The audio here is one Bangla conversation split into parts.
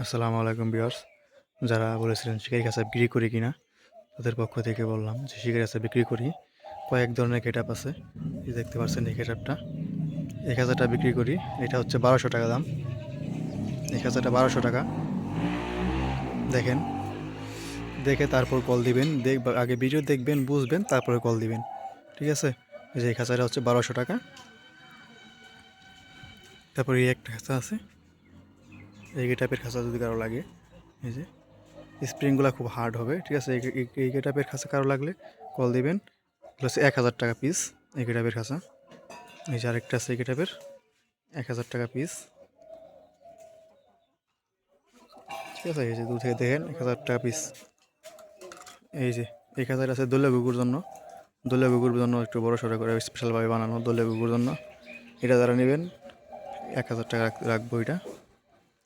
আসসালামু আলাইকুম ভিউয়ার্স। যারা বলেছিলেন শিকারি খাঁচা বিক্রি করি কিনা, তাদের পক্ষ থেকে বললাম যে শিকারি খাঁচা বিক্রি করি। কয়েক ধরনের গেটআপ আছে, এই দেখতে পাচ্ছেন এই গেটআপটা। এই খাঁচাটা বিক্রি করি, এটা হচ্ছে 1200 টাকা দাম। এই খাঁচাটা 1200 টাকা। দেখেন, দেখে তারপর কল দিবেন। আগে ভিডিও দেখবেন, বুঝবেন, তারপরে কল দিবেন, ঠিক আছে? এই যে এই খাঁচাটা হচ্ছে 1200 টাকা। তারপরে এই একটা খাঁচা আছে, এই গেটআপের খাঁচা যদি কারো লাগে, এই যে স্প্রিংগুলো খুব হার্ড হবে, ঠিক আছে? এই গেটআপের খাঁচা কারো লাগলে কল দিবেন। প্লাস 1000 টাকা পিস এই গেটআপের খাঁচা। এই যে আরেকটা আছে এই গেটআপের, 1000 টাকা পিস, ঠিক আছে? এই যে দূর থেকে দেখেন 1000 টাকা পিস। এই যে এই খাঁচাটা আছে দলীয় গুগুর জন্য। দলীয় গুগুর জন্য একটু বড় সড়ো করে স্পেশালভাবে বানানো দলীয় গুগুর জন্য। এটা যারা নেবেন 1000 টাকা রাখবো এটা,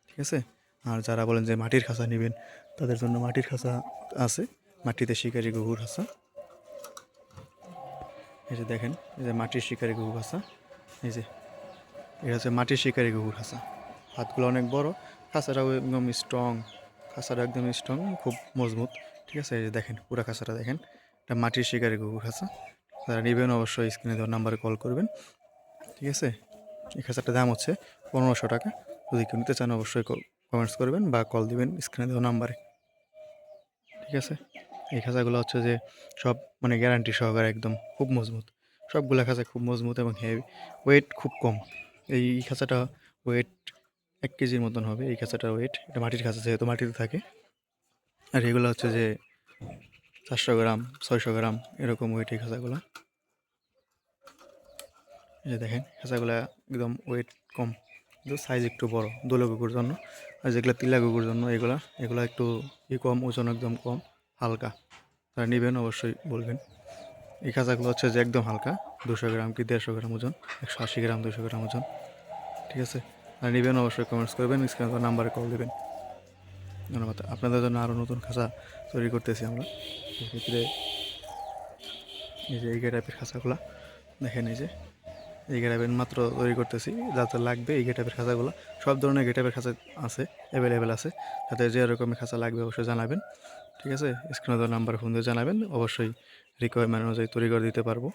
ঠিক আছে? আর যারা বলেন যে মাটির খাঁচা নেবেন, তাদের জন্য মাটির খাঁচা আছে, মাটিতে শিকারি গুগুর খাঁচা। এই যে দেখেন, এই যে মাটির শিকারি গুগু খাঁচা। এই যে এটা হচ্ছে মাটির শিকারি গুগু খাঁচা। হাতগুলো অনেক বড়, খাঁচাটাও একদম স্ট্রং। খাঁচাটা একদম স্ট্রং, খুব মজবুত, ঠিক আছে? এই যে দেখেন পুরো খাঁচাটা দেখেন, এটা মাটির শিকারি গুগু খাঁচা। যারা নেবেন অবশ্যই স্ক্রিনে দেওয়ার নাম্বারে কল করবেন, ঠিক আছে? এই খাঁচাটার দাম হচ্ছে 1500 টাকা। যদি কেউ নিতে চান অবশ্যই কমেন্টস করবেন বা কল দিবেন স্ক্রিনে দেওয়া নাম্বারে, ঠিক আছে? এই খাঁচাগুলো হচ্ছে যে সব মানে গ্যারান্টি সহকারে, একদম খুব মজবুত। সবগুলা খাঁচা খুব মজবুত এবং হেভি, ওয়েট খুব কম। এই খাঁচাটা ওয়েট 1 কেজির মতন হবে এই খাঁচাটার ওয়েট। এটা মাটির খাঁচা, যেহেতু মাটিতে থাকে। আর এগুলো হচ্ছে যে 400 গ্রাম, 600 গ্রাম এরকম ওয়েট এই খাঁচাগুলো। এই যে দেখেন খাঁচাগুলা একদম ওয়েট কম, কিন্তু সাইজ একটু বড় দোলা কুকুর জন্য। আর যেগুলো তিলা কুকুর জন্য, এগুলা এগুলা একটু কম, ওজন একদম কম, হালকা। তারা নেবেন অবশ্যই বলবেন। এই খাঁচাগুলো হচ্ছে যে একদম হালকা, 200 গ্রাম কি 150 গ্রাম ওজন, 180 গ্রাম, 200 গ্রাম ওজন, ঠিক আছে? আর নেবেন অবশ্যই কমেন্টস করবেন, স্ক্রিনে নাম্বারে কল দেবেন। ধন্যবাদ। আপনাদের জন্য আরও নতুন খাঁচা তৈরি করতেছি আমরা। সেক্ষেত্রে এই যে এই টাইপের খাঁচাগুলো দেখেন, এই গেটাপের মাত্র তৈরি করতেছি, যাতে লাগবে এই গেটাপের খাঁচাগুলো। সব ধরনের গেটাপের খাঁচা আছে, অ্যাভেলেবেল আছে। যাতে যে রকমের খাঁচা লাগবে অবশ্যই জানাবেন, ঠিক আছে? স্ক্রিনে দেওয়া নাম্বার ফোন দিয়ে জানাবেন, অবশ্যই রিকোয়ারমেন্ট অনুযায়ী তৈরি করে দিতে পারবো।